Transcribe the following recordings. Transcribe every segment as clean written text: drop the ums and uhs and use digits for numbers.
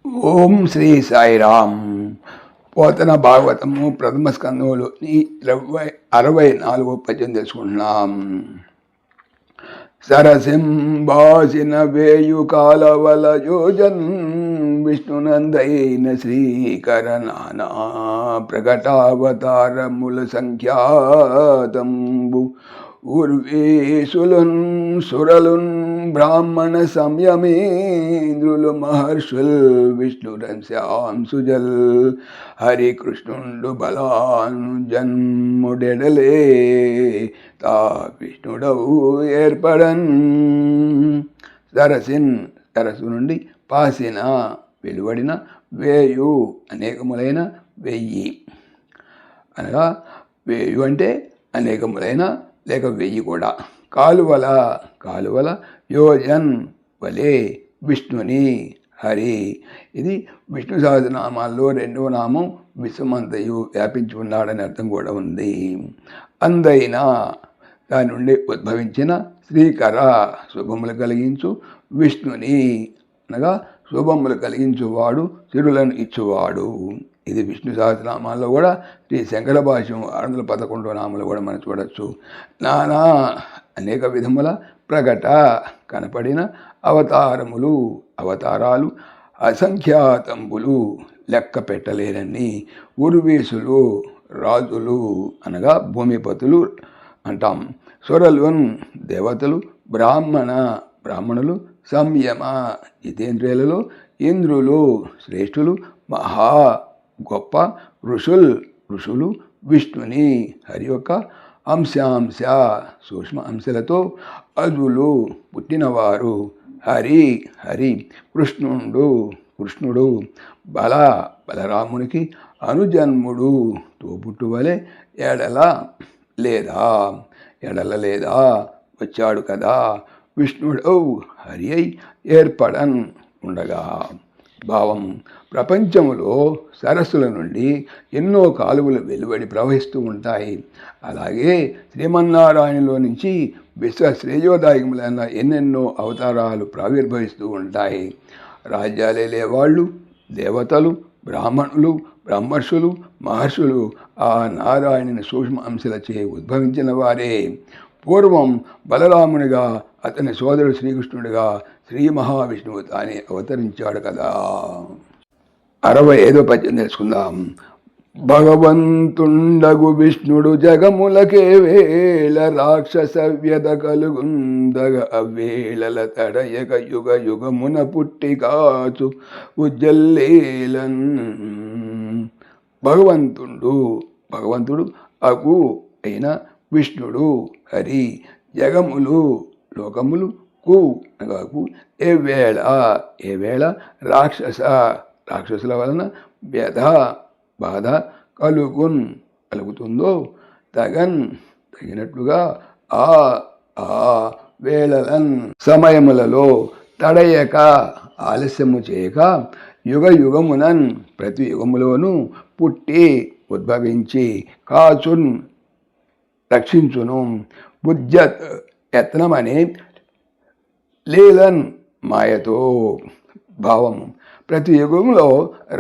ఓం శ్రీ సాయిరామ్. పోతన భాగవతము ప్రథమ స్కంధంలోని 64వ పద్యం తెలుసుకుంటున్నాం. సరసింబాసిన వేయు కాలవల యోజన్ విష్ణునందైన శ్రీకరనానా ప్రకటావతారముల సంఖ్యాతంబు ఉర్వేశులున్ సురలున్ బ్రాహ్మణ సంయమేంద్రులు మహర్షుల్ విష్ణురంశాంసుజల్ హరికృష్ణుండు బలాను జన్ముడెడలే తా విష్ణుడవు ఏర్పడన్. సరస్సు నుండి పాసిన వెలువడిన వేయు అనేకములైన వెయ్యి అనగా వేయు అంటే అనేకములైన లేక వెయ్యి కూడా. కాలువల యోజన్ వలే విష్ణుని హరి. ఇది విష్ణు సహస్రనామాల్లో రెండవ నామం విశ్వమంతయు వ్యాపించి ఉన్నాడని అర్థం కూడా ఉంది. అందైన దాని నుండి ఉద్భవించిన శ్రీకర శుభములు కలిగించు విష్ణుని అనగా శుభములు కలిగించువాడు సిరులను ఇచ్చువాడు. ఇది విష్ణు సహస్రనామాల్లో కూడా శ్రీ శంకర భాష్యం 611 నామాలు కూడా మనం చూడవచ్చు. నానా అనేక విధముల ప్రకట కనపడిన అవతారాలు అసంఖ్యాతంబులు లెక్క పెట్టలేనన్ని ఉర్వేశులు రాజులు అనగా భూమిపతులు అంటాం. సురలున్ దేవతలు బ్రాహ్మణులు సంయమ జితేంద్రియులలో ఇంద్రులు శ్రేష్ఠులు మహా గొప్ప ఋషులు విష్ణుని హరి యొక్క అంశాంశ సూక్ష్మ అంశలతో అజులు పుట్టినవారు హరి కృష్ణుడు బలరామునికి అనుజన్ముడు తోబుట్టువలే ఎడల లేదా వచ్చాడు కదా. విష్ణుడు హరి అయి ఏర్పడన్ ఉండగా. భావం: ప్రపంచంలో సరస్సుల నుండి ఎన్నో కాలువలు వెలువడి ప్రవహిస్తూ ఉంటాయి. అలాగే శ్రీమన్నారాయణలో నుంచి విశ్వ శ్రేయోదాయకములైన ఎన్నెన్నో అవతారాలు ప్రావిర్భవిస్తూ ఉంటాయి. రాజ్యాలే లేవాళ్ళు దేవతలు బ్రహ్మర్షులు మహర్షులు ఆ నారాయణుని సూక్ష్మ అంశలచే ఉద్భవించిన వారే. పూర్వం బలరామునిగా అతని సోదరుడు శ్రీకృష్ణుడిగా శ్రీ మహావిష్ణువు తానే అవతరించాడు కదా. 65వ పద్యం తెలుసుకుందాం. భగవంతుండగు విష్ణుడు జగములకే వేళ రాక్షస వ్యధ కలుగుందగ అవేళల తడయక యుగమున పుట్టి కాచు ఉజ్జల్లేలన్. భగవంతుడు అగు అయిన విష్ణుడు హరి జగములు లోకములు అనగాకు ఏ వేళ రాక్షసుల వలన వ్యధ బాధ కలుగుతుందో తగినట్లుగా ఆ వేళలన్ సమయములలో తడయక ఆలస్యము చేయక యుగమునన్ ప్రతి యుగములోనూ పుట్టి ఉద్భవించి కాచున్ రక్షించును. బుజ్జత్ యత్నమనే లీలన్ మాయతో. భావము: ప్రతి యుగంలో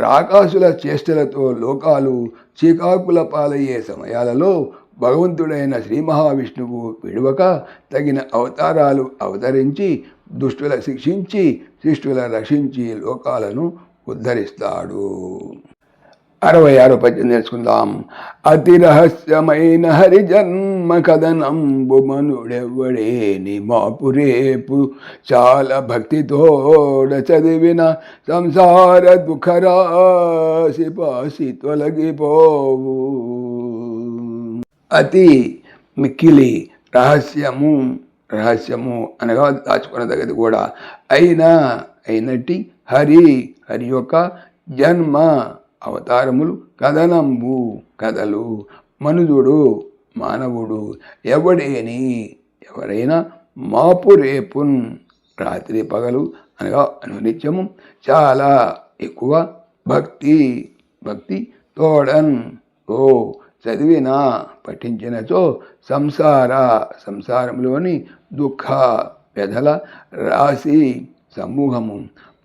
రాకాసుల చేష్టలతో లోకాలు చీకాకుల పాలయ్యే సమయాలలో భగవంతుడైన శ్రీ మహావిష్ణువు విడువక తగిన అవతారాలు అవతరించి దుష్టుల శిక్షించి శిష్టుల రక్షించి లోకాలను ఉద్ధరిస్తాడు. 66వ పద్యం నేర్చుకుందాం. అతి రహస్యమైన హరి జన్మ కథనంబు మనుడెవ్వడేని మాపురేపు చాలా భక్తితోడ చదివిన సంసార దుఃఖరాశి పాసి తొలగిపోవు. అతి మిక్కిలి రహస్యము అనగా దాచుకున్నదగది కూడా అయినట్టి హరి యొక్క జన్మ అవతారములు కథలు మనుజుడు మానవుడు ఎవరైనా మాపు రేపున్ రాత్రి పగలు అనగా అనునిత్యము చాలా ఎక్కువ భక్తి తోడన్ చదివిన పఠించినచో సంసారంలోని దుఃఖ వ్యధల రాశి సమూహము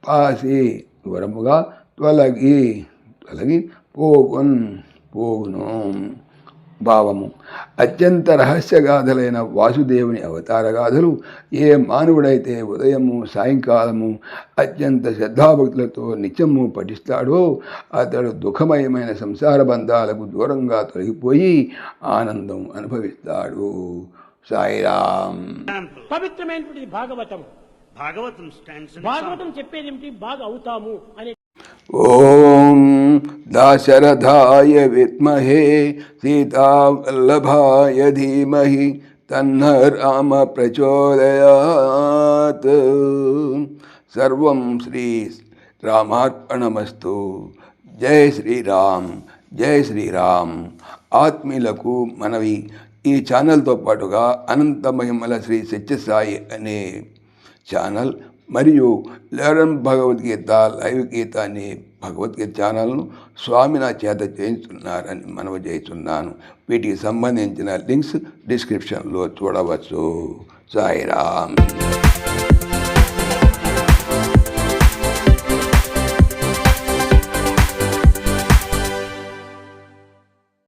పాసి దూరముగా తొలగి పోవును. భావము: అత్యంత రహస్యగాథలైన వాసుదేవుని అవతారగాథలు ఏ మానవుడైతే ఉదయము సాయంకాలము అత్యంత శ్రద్ధాభక్తులతో నిత్యము పఠిస్తాడో అతడు దుఃఖమయమైన సంసార బంధాలకు దూరంగా తొలగిపోయి ఆనందం అనుభవిస్తాడు. సాయిరామ్. పవిత్రమైనటువంటి భాగవతం చెప్పేది ఏమిటి? బాగా అవుతాము అనే. ఓం దాశరథాయ విద్మహే సీతావల్లభాయ ధీమహి తన్న రామ ప్రచోదయాత్. సర్వం శ్రీ రామార్పణమస్తు. జై శ్రీరామ్, జై శ్రీరామ్. ఆత్మీయులకు మనవి, ఈ ఛానల్తో పాటుగా అనంత మహిమల శ్రీ సత్యసాయి అనే ఛానల్ మరియు లెర్న్ భగవద్గీత లైవ్ గీత అనే భగవద్గీత ఛానల్ను స్వామి నా చేత చేయించున్నారని మనవి చేస్తున్నాను. వీటికి సంబంధించిన లింక్స్ డిస్క్రిప్షన్లో చూడవచ్చు. సాయిరామ్.